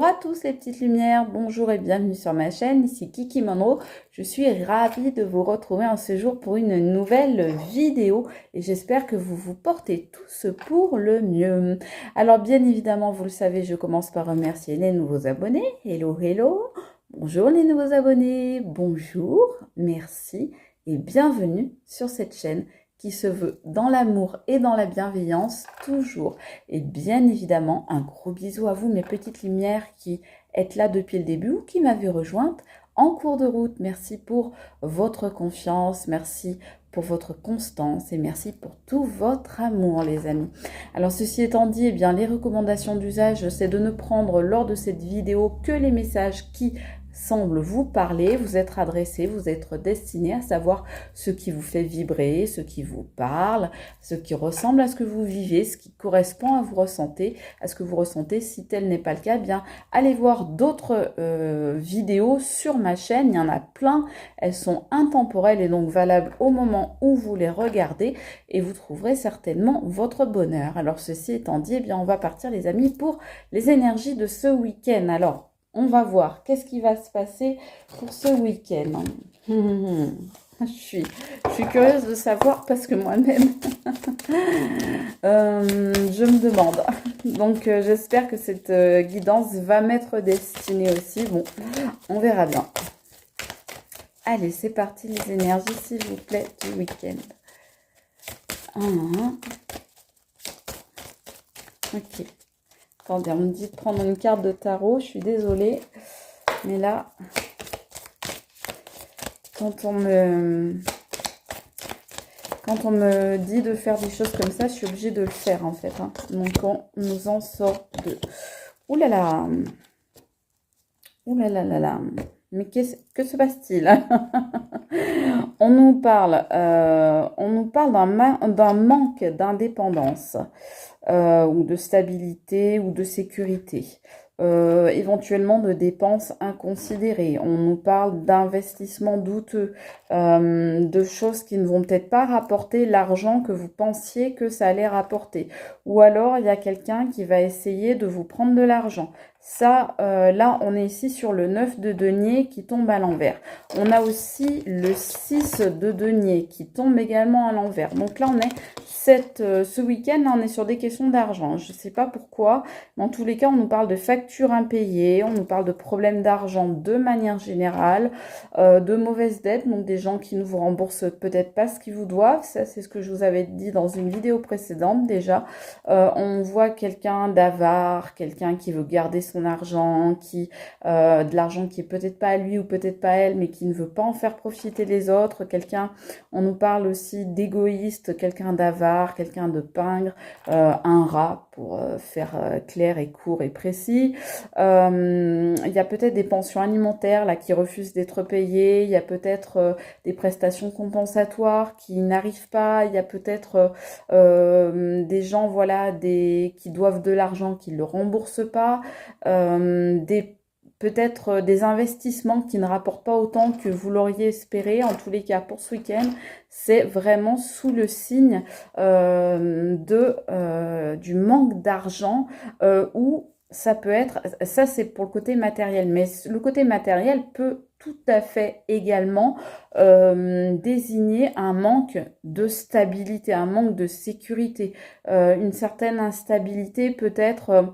à tous les petites lumières, bonjour et bienvenue sur ma chaîne, ici Kiki Monroe. Je suis ravie de vous retrouver en ce jour pour une nouvelle vidéo et j'espère que vous vous portez tous pour le mieux. Alors bien évidemment, vous le savez, je commence par remercier les nouveaux abonnés. Hello, hello. Bonjour les nouveaux abonnés, bonjour, merci et bienvenue sur cette chaîne qui se veut dans l'amour et dans la bienveillance toujours. Et bien évidemment, un gros bisou à vous, mes petites lumières qui êtes là depuis le début ou qui m'avez rejointe en cours de route. Merci pour votre confiance, merci pour votre constance et merci pour tout votre amour, les amis. Alors, ceci étant dit, eh bien, les recommandations d'usage, c'est de ne prendre lors de cette vidéo que les messages qui semble vous parler, vous être adressé, vous être destiné, à savoir ce qui vous fait vibrer, ce qui vous parle, ce qui ressemble à ce que vous vivez, ce qui correspond à ce que vous ressentez. Si tel n'est pas le cas, eh bien allez voir d'autres vidéos sur ma chaîne, il y en a plein, elles sont intemporelles et donc valables au moment où vous les regardez et vous trouverez certainement votre bonheur. Alors ceci étant dit, eh bien on va partir les amis pour les énergies de ce week-end. Alors on va voir qu'est-ce qui va se passer pour ce week-end. Je suis curieuse de savoir parce que moi-même, je me demande. Donc, j'espère que cette guidance va m'être destinée aussi. Bon, on verra bien. Allez, c'est parti les énergies, s'il vous plaît, du week-end. Ok. Attendez, on me dit de prendre une carte de tarot, je suis désolée. Mais là, quand on me dit de faire des choses comme ça, je suis obligée de le faire en fait. Hein. Donc on nous en sort de... Ouh là là. Ouh là là là là. Mais que se passe-t-il? On nous parle d'un manque d'indépendance ou de stabilité ou de sécurité. Éventuellement de dépenses inconsidérées. On nous parle d'investissements douteux, de choses qui ne vont peut-être pas rapporter l'argent que vous pensiez que ça allait rapporter. Ou alors, il y a quelqu'un qui va essayer de vous prendre de l'argent. Ça, là, on est ici sur le 9 de denier qui tombe à l'envers. On a aussi le 6 de denier qui tombe également à l'envers. Donc là, on est ce week-end, on est sur des questions d'argent. Je ne sais pas pourquoi, mais en tous les cas, on nous parle de factures impayées, on nous parle de problèmes d'argent de manière générale, de mauvaises dettes, donc des gens qui ne vous remboursent peut-être pas ce qu'ils vous doivent. Ça, c'est ce que je vous avais dit dans une vidéo précédente déjà. On voit quelqu'un d'avare, quelqu'un qui veut garder son argent, de l'argent qui est peut-être pas à lui ou peut-être pas à elle, mais qui ne veut pas en faire profiter les autres. On nous parle aussi d'égoïste, quelqu'un d'avare, quelqu'un de pingre, un rat pour faire clair et court et précis. Il y a peut-être des pensions alimentaires là qui refusent d'être payées, il y a peut-être des prestations compensatoires qui n'arrivent pas, il y a peut-être des gens voilà qui doivent de l'argent qui ne le remboursent pas, peut-être des investissements qui ne rapportent pas autant que vous l'auriez espéré. En tous les cas, pour ce week-end, c'est vraiment sous le signe du manque d'argent ou ça peut être, ça c'est pour le côté matériel, mais le côté matériel peut tout à fait également désigner un manque de stabilité, un manque de sécurité, une certaine instabilité peut-être.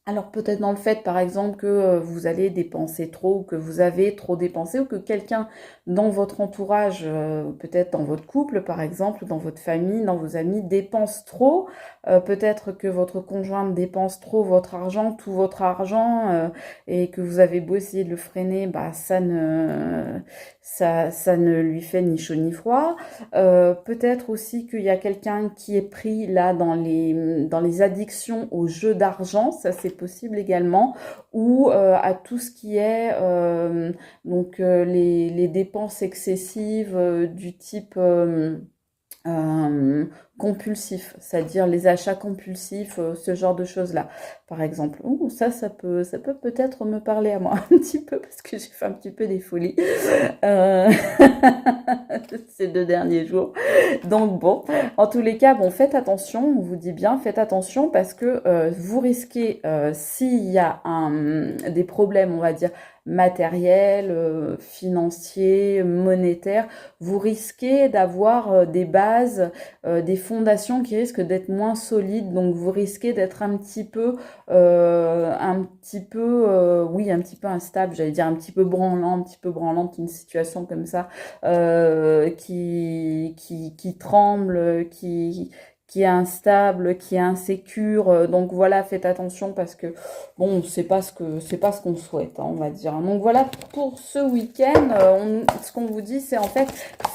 Alors peut-être dans le fait par exemple que vous allez dépenser trop ou que vous avez trop dépensé ou que quelqu'un dans votre entourage, peut-être dans votre couple par exemple, dans votre famille, dans vos amis dépense trop. Peut-être que votre conjointe dépense trop votre argent, tout votre argent et que vous avez beau essayer de le freiner, bah ça ne lui fait ni chaud ni froid. Peut-être aussi qu'il y a quelqu'un qui est pris là dans les addictions aux jeux d'argent, ça c'est possible également, ou à tout ce qui est les dépenses excessives du type euh, compulsifs, c'est-à-dire les achats compulsifs, ce genre de choses-là, par exemple. Ouh, ça peut peut-être me parler à moi un petit peu parce que j'ai fait un petit peu des folies euh, ces 2 derniers jours. Donc bon, en tous les cas, bon, faites attention, on vous dit bien, faites attention parce que vous risquez, s'il y a des problèmes, on va dire, matériels, financiers, monétaires, vous risquez d'avoir des bases, des fondations qui risquent d'être moins solides. Donc vous risquez d'être oui, un petit peu instable, j'allais dire un petit peu branlante, une situation comme ça qui tremble, qui est instable, qui est insécure. Donc voilà, faites attention parce que bon, c'est pas ce qu'on souhaite, hein, on va dire. Donc voilà pour ce week-end. Ce qu'on vous dit, c'est en fait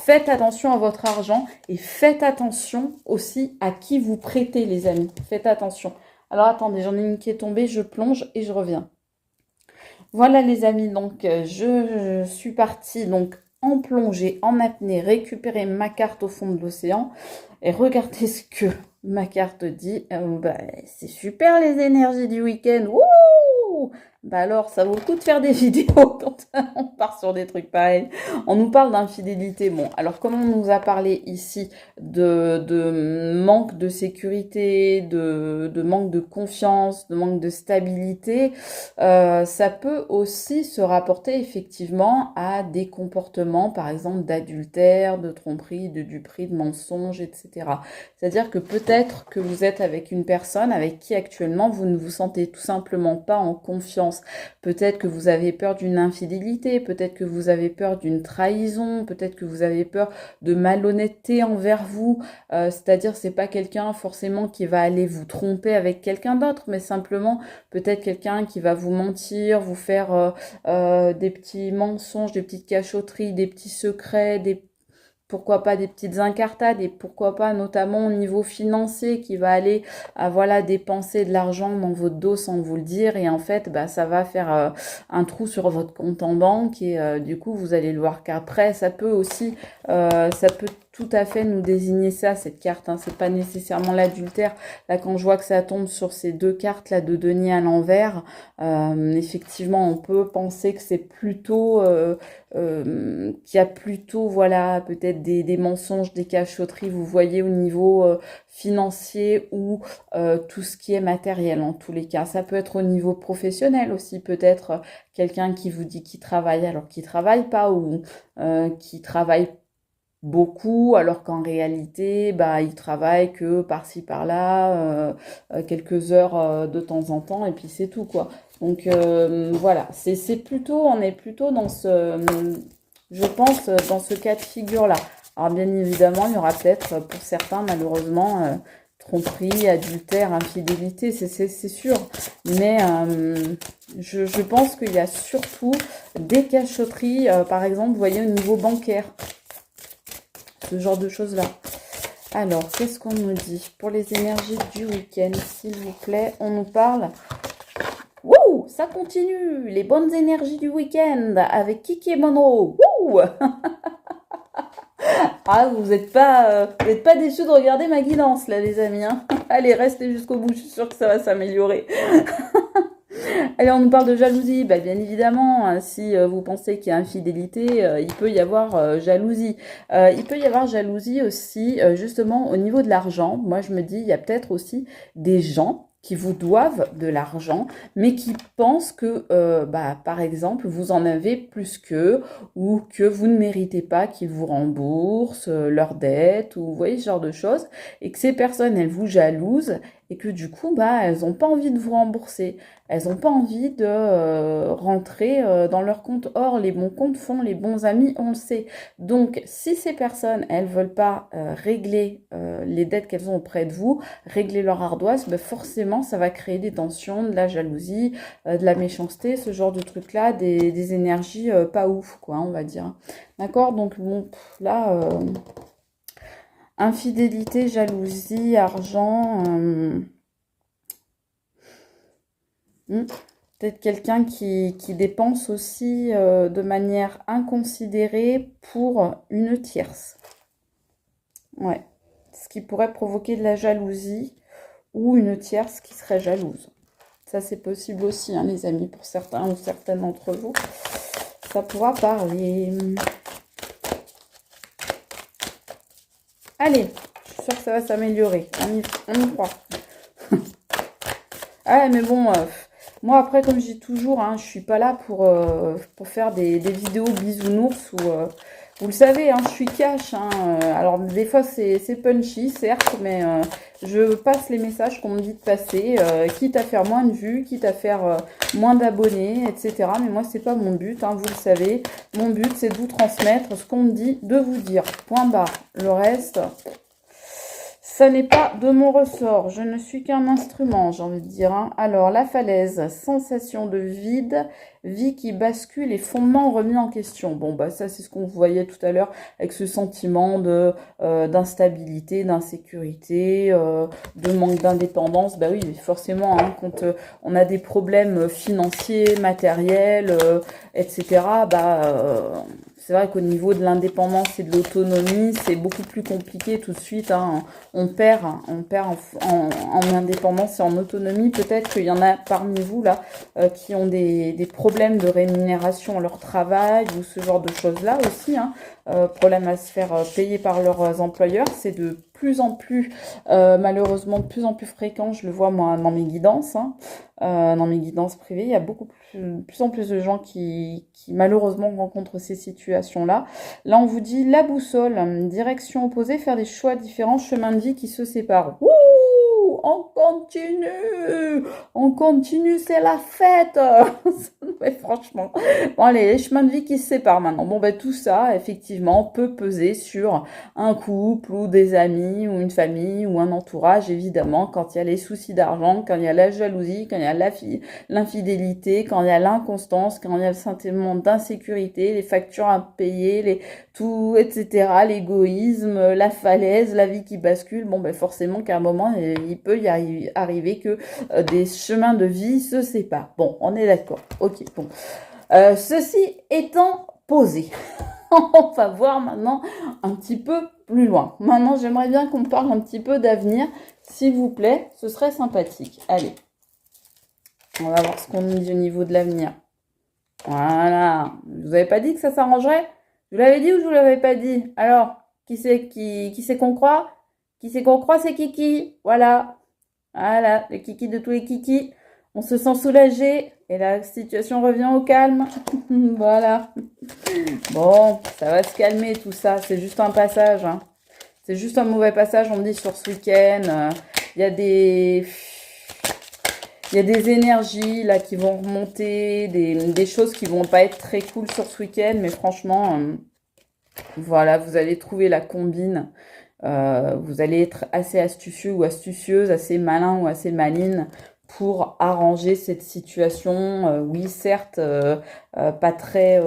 faites attention à votre argent et faites attention aussi à qui vous prêtez, les amis. Faites attention. Alors attendez, j'en ai une qui est tombée, je plonge et je reviens. Voilà les amis, donc je suis partie donc en plongée, en apnée, récupérer ma carte au fond de l'océan et regardez ce que ma carte dit. Bah, c'est super les énergies du week-end. Wouh! Bah alors, ça vaut le coup de faire des vidéos quand on part sur des trucs pareils. On nous parle d'infidélité. Bon, alors comme on nous a parlé ici de manque de sécurité, de manque de confiance, de manque de stabilité, ça peut aussi se rapporter effectivement à des comportements, par exemple d'adultère, de tromperie, de duperie, de mensonge, etc. C'est-à-dire que peut-être que vous êtes avec une personne avec qui actuellement vous ne vous sentez tout simplement pas en confiance. Peut-être que vous avez peur d'une infidélité, peut-être que vous avez peur d'une trahison, peut-être que vous avez peur de malhonnêteté envers vous. C'est-à-dire c'est pas quelqu'un forcément qui va aller vous tromper avec quelqu'un d'autre, mais simplement peut-être quelqu'un qui va vous mentir, vous faire des petits mensonges, des petites cachotteries, des petits secrets, pourquoi pas des petites incartades et pourquoi pas notamment au niveau financier qui va aller voilà dépenser de l'argent dans votre dos sans vous le dire et en fait bah ça va faire un trou sur votre compte en banque et du coup vous allez le voir qu'après ça peut tout à fait nous désigner ça cette carte hein. C'est pas nécessairement l'adultère là quand je vois que ça tombe sur ces 2 cartes là de denier à l'envers effectivement on peut penser que c'est plutôt qu'il y a plutôt, voilà, peut-être des mensonges, des cachotteries, vous voyez, au niveau financier ou tout ce qui est matériel en tous les cas. Ça peut être au niveau professionnel aussi, peut-être quelqu'un qui vous dit qu'il travaille alors qu'il travaille pas ou qui travaille beaucoup alors qu'en réalité bah il travaille que par-ci par-là quelques heures de temps en temps et puis c'est tout quoi donc voilà c'est plutôt on est plutôt dans ce je pense dans ce cas de figure là alors bien évidemment il y aura peut-être pour certains malheureusement tromperie adultère infidélité c'est sûr mais je pense qu'il y a surtout des cachotteries par exemple vous voyez au niveau bancaire ce genre de choses-là. Alors, qu'est-ce qu'on nous dit pour les énergies du week-end, s'il vous plaît? On nous parle. Wouh, ça continue. Les bonnes énergies du week-end avec Kiki et Monroe. Wouh. Ah, vous êtes pas déçus de regarder ma guidance, là, les amis. Hein. Allez, restez jusqu'au bout. Je suis sûre que ça va s'améliorer. Allez, on nous parle de jalousie. Bah, bien évidemment, hein, si vous pensez qu'il y a infidélité, il peut y avoir jalousie. Il peut y avoir jalousie aussi, justement, au niveau de l'argent. Moi, je me dis, il y a peut-être aussi des gens qui vous doivent de l'argent, mais qui pensent que, bah, par exemple, vous en avez plus qu'eux, ou que vous ne méritez pas qu'ils vous remboursent leurs dettes, ou vous voyez ce genre de choses, et que ces personnes, elles vous jalousent, et que du coup, bah, elles n'ont pas envie de vous rembourser. Elles n'ont pas envie de rentrer dans leur compte. Or, les bons comptes font les bons amis, on le sait. Donc, si ces personnes, elles veulent pas régler les dettes qu'elles ont auprès de vous, régler leur ardoise, ben forcément, ça va créer des tensions, de la jalousie, de la méchanceté, ce genre de trucs-là, des énergies pas ouf, quoi, on va dire. D'accord. Donc, bon, là, infidélité, jalousie, argent... Peut-être quelqu'un qui dépense aussi de manière inconsidérée pour une tierce. Ouais. ce qui pourrait provoquer de la jalousie ou une tierce qui serait jalouse. Ça, c'est possible aussi, hein, les amis, pour certains ou certaines d'entre vous. Ça pourra parler. Allez, je suis sûre que ça va s'améliorer. On y croit. Ah, mais bon, moi, après, comme je dis toujours, hein, je suis pas là pour faire des vidéos bisounours ou... vous le savez, hein, je suis cash. Hein, alors, des fois, c'est punchy, certes, mais je passe les messages qu'on me dit de passer, quitte à faire moins de vues, quitte à faire moins d'abonnés, etc. Mais moi, c'est pas mon but, hein, vous le savez. Mon but, c'est de vous transmettre ce qu'on me dit de vous dire. Point barre. Le reste... ça n'est pas de mon ressort, je ne suis qu'un instrument, j'ai envie de dire. Hein. Alors, la falaise, sensation de vide, vie qui bascule et fondements remis en question. Bon, bah ça, c'est ce qu'on voyait tout à l'heure avec ce sentiment de d'instabilité, d'insécurité, de manque d'indépendance. Bah oui, forcément, hein, quand on a des problèmes financiers, matériels, etc., c'est vrai qu'au niveau de l'indépendance et de l'autonomie, c'est beaucoup plus compliqué tout de suite. Hein. On perd en indépendance et en autonomie. Peut-être qu'il y en a parmi vous là qui ont des problèmes de rémunération à leur travail ou ce genre de choses-là aussi. Hein. Problème à se faire payer par leurs employeurs. C'est de plus en plus, malheureusement, de plus en plus fréquent. Je le vois moi dans mes guidances. Hein. Dans mes guidances privées, il y a de plus en plus de gens qui malheureusement rencontrent ces situations-là. Là, on vous dit la boussole, direction opposée, faire des choix différents, chemin de vie qui se séparent. Ouh, on continue, c'est la fête. Ouais, franchement. Bon, allez, les chemins de vie qui se séparent maintenant. Bon, ben tout ça, effectivement, peut peser sur un couple ou des amis ou une famille ou un entourage, évidemment, quand il y a les soucis d'argent, quand il y a la jalousie, quand il y a l'infidélité, quand il y a l'inconstance, quand il y a le sentiment d'insécurité, les factures à payer, tout, etc., l'égoïsme, la falaise, la vie qui bascule. Bon, ben forcément qu'à un moment, il peut y arriver que des chemins de vie se séparent. Bon, on est d'accord. Ok, bon. Ceci étant posé, on va voir maintenant un petit peu plus loin. Maintenant, j'aimerais bien qu'on parle un petit peu d'avenir, s'il vous plaît. Ce serait sympathique. Allez, on va voir ce qu'on nous dit au niveau de l'avenir. Voilà. Je vous avais pas dit que ça s'arrangerait? Je vous l'avais dit ou je vous l'avais pas dit? Alors, qui c'est qu'on croit? Qui c'est qu'on croit? C'est Kiki. Voilà. Voilà, le Kiki de tous les Kikis. On se sent soulagé et la situation revient au calme. Voilà. Bon, ça va se calmer tout ça. C'est juste un passage. Hein. C'est juste un mauvais passage, on me dit, sur ce week-end. Il y a des énergies là qui vont remonter, des choses qui vont pas être très cool sur ce week-end. Mais franchement, voilà, vous allez trouver la combine. Vous allez être assez astucieux ou astucieuse, assez malin ou assez maline pour arranger cette situation. Oui, certes, pas très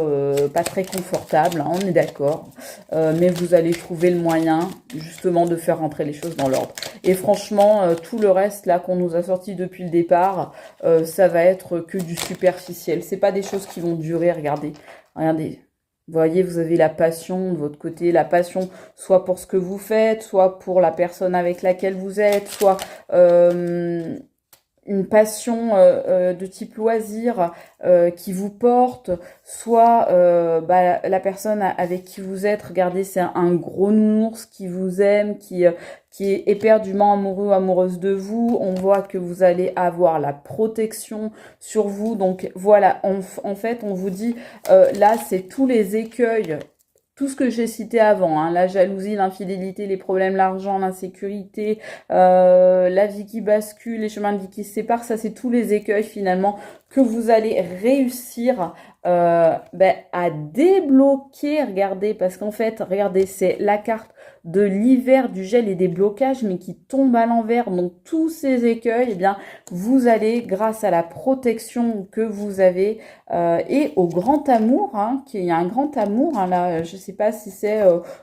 confortable, hein, on est d'accord, mais vous allez trouver le moyen justement de faire rentrer les choses dans l'ordre. Et franchement, tout le reste là qu'on nous a sorti depuis le départ, ça va être que du superficiel. C'est pas des choses qui vont durer. Regardez. Vous voyez, vous avez la passion de votre côté, la passion soit pour ce que vous faites, soit pour la personne avec laquelle vous êtes, soit une passion de type loisir qui vous porte, soit la personne avec qui vous êtes, regardez, c'est un gros nounours qui vous aime, qui est éperdument amoureux ou amoureuse de vous. On voit que vous allez avoir la protection sur vous. Donc voilà, en fait, on vous dit, là, c'est tous les écueils, tout ce que j'ai cité avant, hein, la jalousie, l'infidélité, les problèmes, l'argent, l'insécurité, la vie qui bascule, les chemins de vie qui se séparent, ça c'est tous les écueils finalement que vous allez réussir à débloquer. Regardez, parce qu'en fait, regardez, c'est la carte de l'hiver, du gel et des blocages, mais qui tombe à l'envers. Donc tous ces écueils, eh bien, vous allez, grâce à la protection que vous avez et au grand amour, hein, qu'il y a un grand amour, hein, là, je sais pas si c'est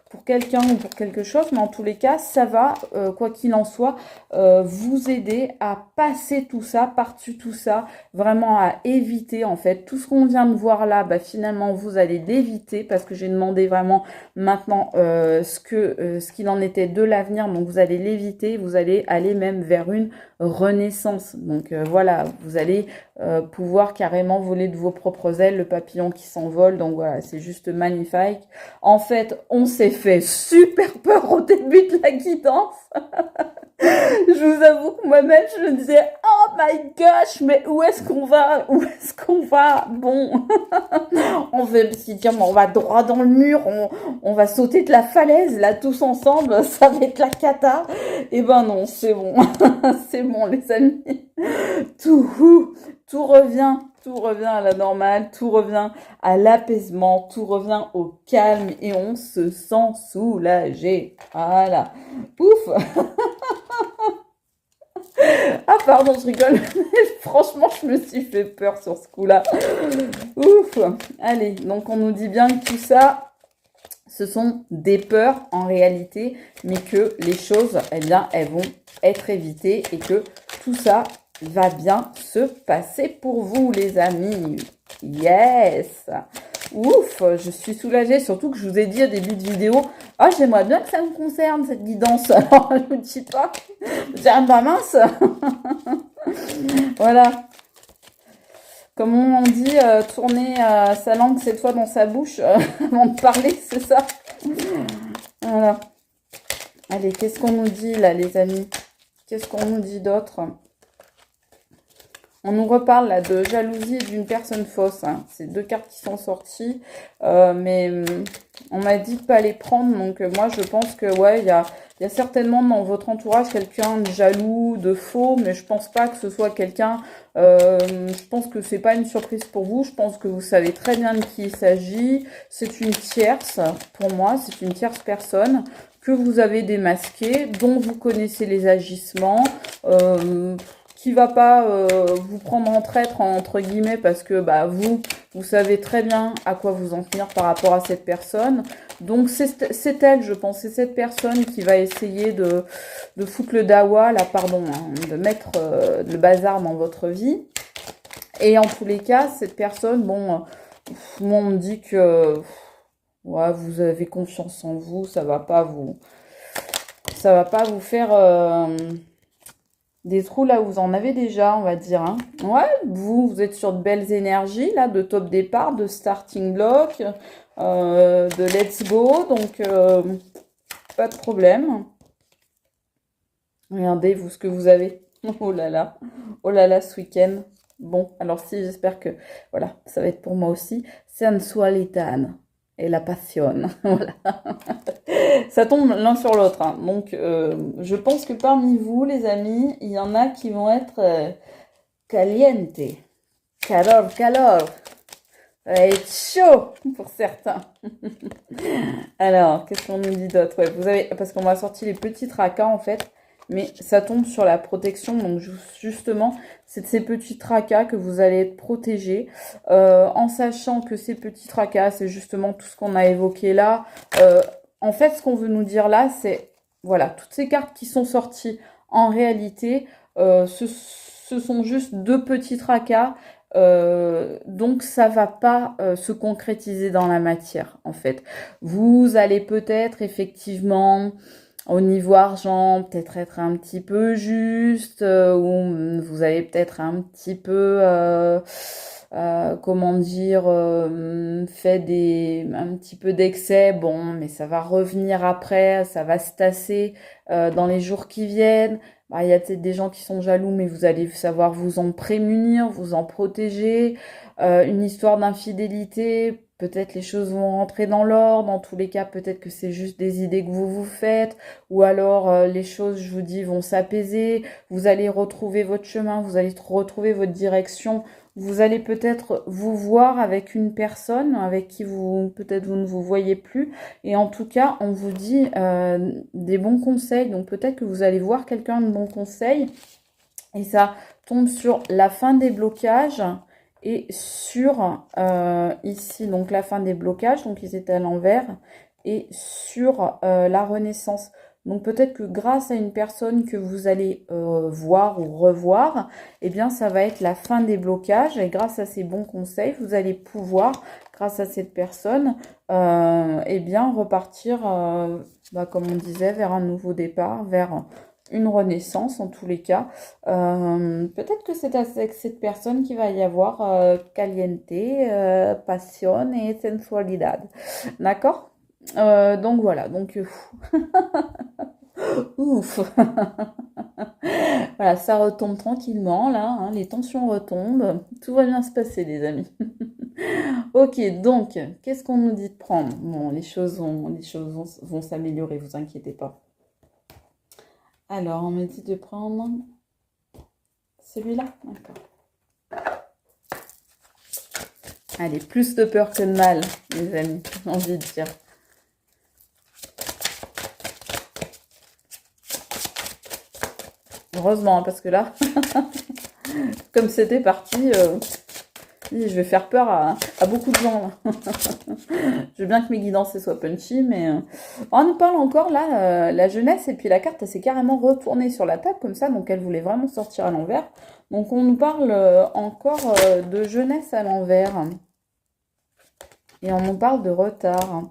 pour quelqu'un ou pour quelque chose, mais en tous les cas, ça va, quoi qu'il en soit, vous aider à passer tout ça, par-dessus tout ça, vraiment à éviter en fait. Tout ce qu'on vient de voir là, bah, finalement, vous allez l'éviter parce que j'ai demandé vraiment maintenant ce qu'il en était de l'avenir. Donc, vous allez l'éviter. Vous allez aller même vers une renaissance. Donc, voilà, vous allez pouvoir carrément voler de vos propres ailes, le papillon qui s'envole. Donc, voilà, c'est juste magnifique. En fait, on s'est fait super peur au début de la guidance. Je vous avoue que moi-même, je me disais, oh my gosh, mais où est-ce qu'on va? Où est-ce qu'on va? Bon, on veut se dire, on va droit dans le mur, on va sauter de la falaise, là, tous ensemble, ça va être la cata. Eh ben non, c'est bon, c'est bon, les amis. Tout revient. Tout revient à la normale, tout revient à l'apaisement, tout revient au calme et on se sent soulagé. Voilà. Ouf. Ah pardon, je rigole. Franchement, je me suis fait peur sur ce coup-là. Ouf. Allez, donc on nous dit bien que tout ça, ce sont des peurs en réalité, mais que les choses, eh bien, elles vont être évitées et que tout ça va bien se passer pour vous, les amis. Yes! Ouf, je suis soulagée, surtout que je vous ai dit au début de vidéo, ah, j'aimerais bien que ça me concerne, cette guidance. Alors, je ne dis pas, j'ai un pas mince. Voilà. Comme on dit, tourner sa langue cette fois dans sa bouche avant de parler, c'est ça. Voilà. Allez, qu'est-ce qu'on nous dit là, les amis? Qu'est-ce qu'on nous dit d'autre? On nous reparle là de jalousie et d'une personne fausse. Hein. C'est deux cartes qui sont sorties, mais on m'a dit de pas les prendre. Donc moi, je pense que ouais, il y a certainement dans votre entourage quelqu'un de jaloux, de faux, mais je pense pas que ce soit quelqu'un. Je pense que c'est pas une surprise pour vous. Je pense que vous savez très bien de qui il s'agit. C'est une tierce pour moi. C'est une tierce personne que vous avez démasquée, dont vous connaissez les agissements. Qui va pas vous prendre en traître entre guillemets parce que bah vous savez très bien à quoi vous en tenir par rapport à cette personne. Donc c'est elle, je pense, c'est cette personne qui va essayer de foutre le dawa, là pardon, hein, de mettre le bazar dans votre vie. Et en tous les cas, cette personne, bon, moi on me dit que ouais, vous avez confiance en vous, ça va pas vous faire des trous là où vous en avez déjà, on va dire. Hein. Ouais, vous êtes sur de belles énergies, là, de top départ, de starting block, de let's go. Donc, pas de problème. Regardez, vous, ce que vous avez. Oh là là, ce week-end. Bon, alors si, j'espère que, voilà, ça va être pour moi aussi. Sensualità et la passion. Voilà. Ça tombe l'un sur l'autre. Hein. Donc, je pense que parmi vous, les amis, il y en a qui vont être caliente. Calor. Ça va être chaud pour certains. Alors, qu'est-ce qu'on nous dit d'autre? Ouais, vous avez, parce qu'on m'a sorti les petits tracas, en fait. Mais ça tombe sur la protection. Donc, justement, c'est de ces petits tracas que vous allez être protégés. En sachant que ces petits tracas, c'est justement tout ce qu'on a évoqué là. En fait, ce qu'on veut nous dire là, c'est, voilà, toutes ces cartes qui sont sorties, en réalité, ce sont juste deux petits tracas. Donc, ça va pas se concrétiser dans la matière, en fait. Vous allez peut-être, effectivement, au niveau argent, peut-être être un petit peu juste, ou vous allez peut-être un petit peu... comment dire, fait un petit peu d'excès, bon, mais ça va revenir après, ça va se tasser dans les jours qui viennent. Bah, il y a peut-être des gens qui sont jaloux, mais vous allez savoir vous en prémunir, vous en protéger. Une histoire d'infidélité, peut-être les choses vont rentrer dans l'ordre. Dans tous les cas, peut-être que c'est juste des idées que vous vous faites, ou alors les choses, je vous dis, vont s'apaiser. Vous allez retrouver votre chemin, vous allez retrouver votre direction. Vous allez peut-être vous voir avec une personne avec qui peut-être vous ne vous voyez plus. Et en tout cas, on vous dit des bons conseils. Donc peut-être que vous allez voir quelqu'un de bons conseils. Et ça tombe sur la fin des blocages et sur ici, donc la fin des blocages. Donc ils étaient à l'envers. Et sur la renaissance. Donc peut-être que grâce à une personne que vous allez voir ou revoir, eh bien ça va être la fin des blocages. Et grâce à ces bons conseils, vous allez pouvoir, grâce à cette personne, eh bien repartir, comme on disait, vers un nouveau départ, vers une renaissance en tous les cas. Peut-être que c'est avec cette personne qu'il va y avoir caliente, passion et sensualidad. D'accord? Donc voilà, donc ouf. Voilà, ça retombe tranquillement là, hein, les tensions retombent, tout va bien se passer les amis. Ok, donc qu'est-ce qu'on nous dit de prendre? Bon, les choses vont s'améliorer, vous inquiétez pas. Alors, on me dit de prendre celui-là, d'accord. Allez, plus de peur que de mal, les amis, j'ai envie de dire. Heureusement, hein, parce que là, comme c'était parti, je vais faire peur à beaucoup de gens. Là. Je veux bien que mes guidances soient punchy, mais on nous parle encore là, la jeunesse, et puis la carte, elle s'est carrément retournée sur la table comme ça, donc elle voulait vraiment sortir à l'envers. Donc on nous parle encore de jeunesse à l'envers. Et on nous parle de retard.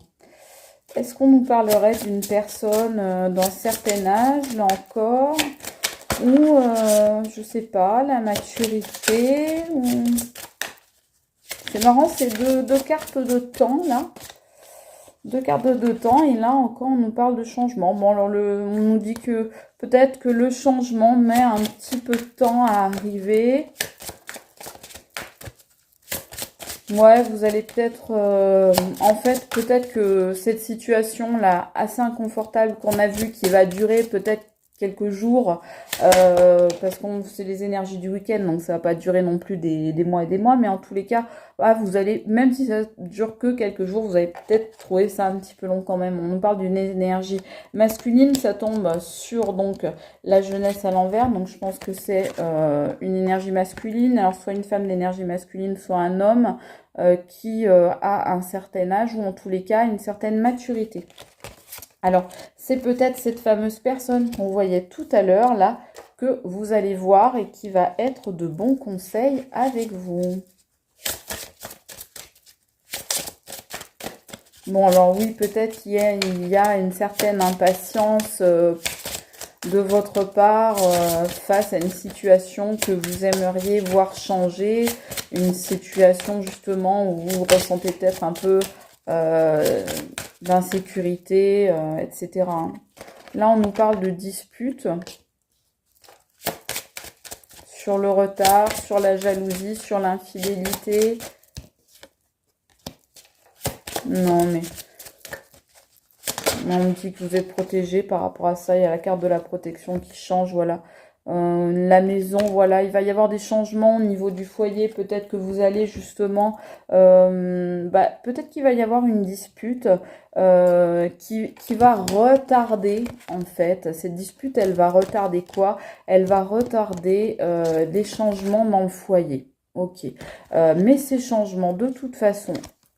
Est-ce qu'on nous parlerait d'une personne d'un certain âge, là encore, ou, je sais pas, la maturité ou... C'est marrant, c'est deux cartes de temps, là. Deux cartes de temps, et là encore, on nous parle de changement. Bon, alors, on nous dit que peut-être que le changement met un petit peu de temps à arriver. Ouais, vous allez peut-être... en fait, peut-être que cette situation-là, assez inconfortable qu'on a vue, qui va durer peut-être quelques jours, parce que c'est les énergies du week-end, donc ça va pas durer non plus des mois et des mois, mais en tous les cas, vous allez, même si ça dure que quelques jours, vous allez peut-être trouver ça un petit peu long quand même. On nous parle d'une énergie masculine, ça tombe sur donc la jeunesse à l'envers, donc je pense que c'est une énergie masculine, alors soit une femme d'énergie masculine, soit un homme qui a un certain âge, ou en tous les cas une certaine maturité. Alors, c'est peut-être cette fameuse personne qu'on voyait tout à l'heure, là, que vous allez voir et qui va être de bons conseils avec vous. Bon, alors oui, peut-être il y a une certaine impatience de votre part face à une situation que vous aimeriez voir changer, une situation justement où vous ressentez peut-être un peu d'insécurité, etc. Là, on nous parle de dispute sur le retard, sur la jalousie, sur l'infidélité. Non, mais on me dit que vous êtes protégé par rapport à ça. Il y a la carte de la protection qui change, voilà. La maison, voilà, il va y avoir des changements au niveau du foyer. Peut-être que vous allez justement, peut-être qu'il va y avoir une dispute qui va retarder, en fait. Cette dispute, elle va retarder quoi? Elle va retarder les changements dans le foyer. Ok. Mais ces changements, de toute façon,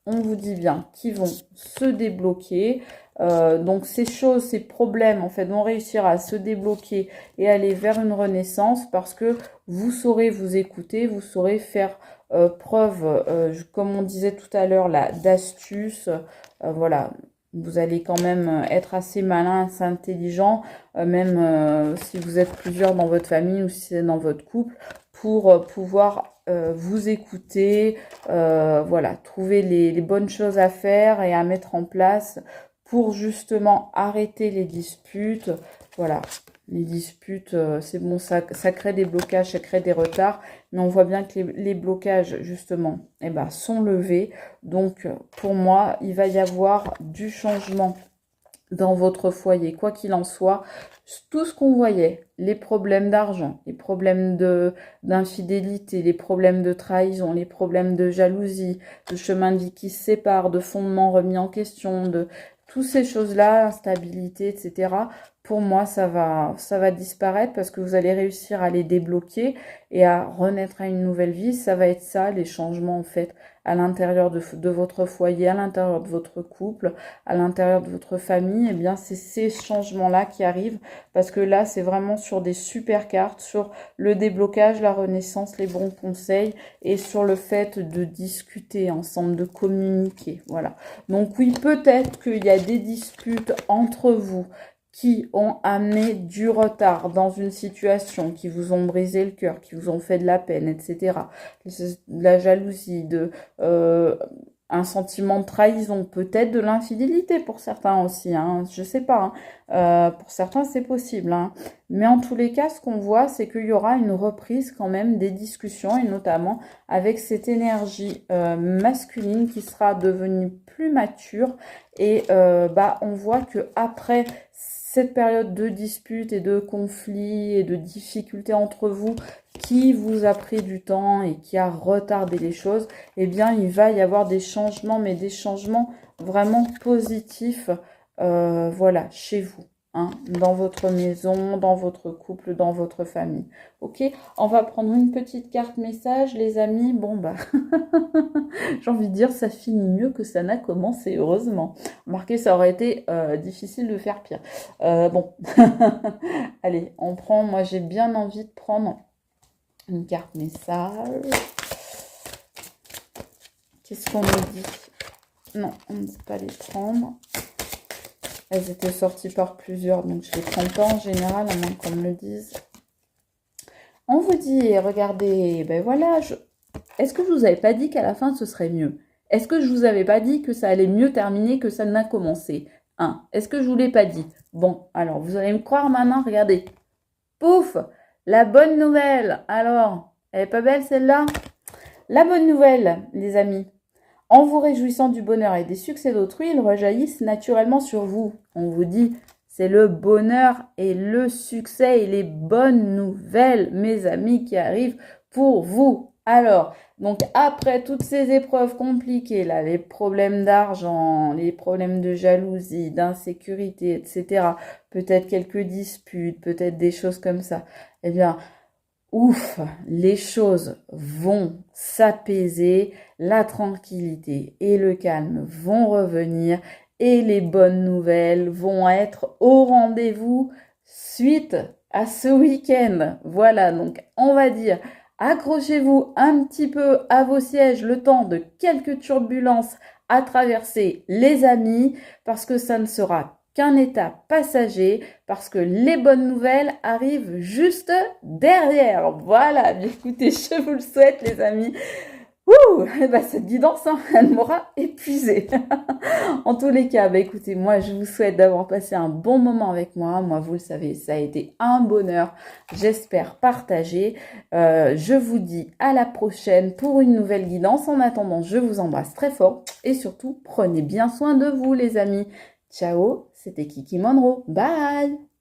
on vous dit bien qu'ils vont se débloquer. Donc ces choses, ces problèmes en fait vont réussir à se débloquer et aller vers une renaissance, parce que vous saurez vous écouter, vous saurez faire preuve, comme on disait tout à l'heure, là, d'astuce. Voilà, vous allez quand même être assez malin, assez intelligent, même si vous êtes plusieurs dans votre famille ou si c'est dans votre couple, pour pouvoir vous écouter, voilà, trouver les bonnes choses à faire et à mettre en place pour justement arrêter les disputes. Voilà, les disputes, c'est bon, ça crée des blocages, ça crée des retards, mais on voit bien que les blocages, justement, sont levés. Donc, pour moi, il va y avoir du changement dans votre foyer, quoi qu'il en soit. Tout ce qu'on voyait, les problèmes d'argent, les problèmes d'infidélité, les problèmes de trahison, les problèmes de jalousie, de chemin de vie qui se séparent, de fondements remis en question, de toutes ces choses-là, instabilité, etc. pour moi, ça va disparaître parce que vous allez réussir à les débloquer et à renaître à une nouvelle vie. Ça va être ça, les changements en fait, à l'intérieur de votre foyer, à l'intérieur de votre couple, à l'intérieur de votre famille. Eh bien, c'est ces changements-là qui arrivent parce que là, c'est vraiment sur des super cartes, sur le déblocage, la renaissance, les bons conseils et sur le fait de discuter ensemble, de communiquer. Voilà. Donc oui, peut-être qu'il y a des disputes entre vous qui ont amené du retard dans une situation, qui vous ont brisé le cœur, qui vous ont fait de la peine, etc. De la jalousie, un sentiment de trahison, peut-être de l'infidélité pour certains aussi, hein, je sais pas, hein. Pour certains c'est possible, hein. Mais en tous les cas, ce qu'on voit, c'est qu'il y aura une reprise quand même des discussions, et notamment avec cette énergie masculine qui sera devenue plus mature, et on voit que après cette période de disputes et de conflits et de difficultés entre vous qui vous a pris du temps et qui a retardé les choses, eh bien, il va y avoir des changements, mais des changements vraiment positifs, voilà, chez vous, hein, dans votre maison, dans votre couple, dans votre famille. Ok, on va prendre une petite carte message, les amis. Bon, bah, j'ai envie de dire, ça finit mieux que ça n'a commencé, heureusement. Remarquez, ça aurait été difficile de faire pire. Bon, allez, on prend, moi j'ai bien envie de prendre une carte message. Qu'est-ce qu'on nous dit? Non, on ne peut pas les prendre. Elles étaient sorties par plusieurs, donc je les prends pas en général, à moins qu'on me le dise. On vous dit, regardez, ben voilà, est-ce que je vous avais pas dit qu'à la fin ce serait mieux? Est-ce que je vous avais pas dit que ça allait mieux terminer que ça n'a commencé? Est-ce que je vous l'ai pas dit? Bon, alors vous allez me croire maintenant, regardez. Pouf! La bonne nouvelle. Alors, elle est pas belle celle-là? La bonne nouvelle, les amis. En vous réjouissant du bonheur et des succès d'autrui, ils rejaillissent naturellement sur vous. On vous dit, c'est le bonheur et le succès et les bonnes nouvelles, mes amis, qui arrivent pour vous. Alors, donc après toutes ces épreuves compliquées, là, les problèmes d'argent, les problèmes de jalousie, d'insécurité, etc., peut-être quelques disputes, peut-être des choses comme ça, eh bien, ouf, les choses vont s'apaiser, la tranquillité et le calme vont revenir et les bonnes nouvelles vont être au rendez-vous suite à ce week-end. Voilà, donc on va dire, accrochez-vous un petit peu à vos sièges le temps de quelques turbulences à traverser, les amis, parce que ça ne sera qu'un état passager, parce que les bonnes nouvelles arrivent juste derrière. Voilà, bien écoutez, je vous le souhaite, les amis. Ouh, cette guidance, hein, elle m'aura épuisée. En tous les cas, écoutez, moi, je vous souhaite d'avoir passé un bon moment avec moi. Moi, vous le savez, ça a été un bonheur. J'espère partager. Je vous dis à la prochaine pour une nouvelle guidance. En attendant, je vous embrasse très fort et surtout, prenez bien soin de vous, les amis. Ciao, c'était Kiki Monroe. Bye!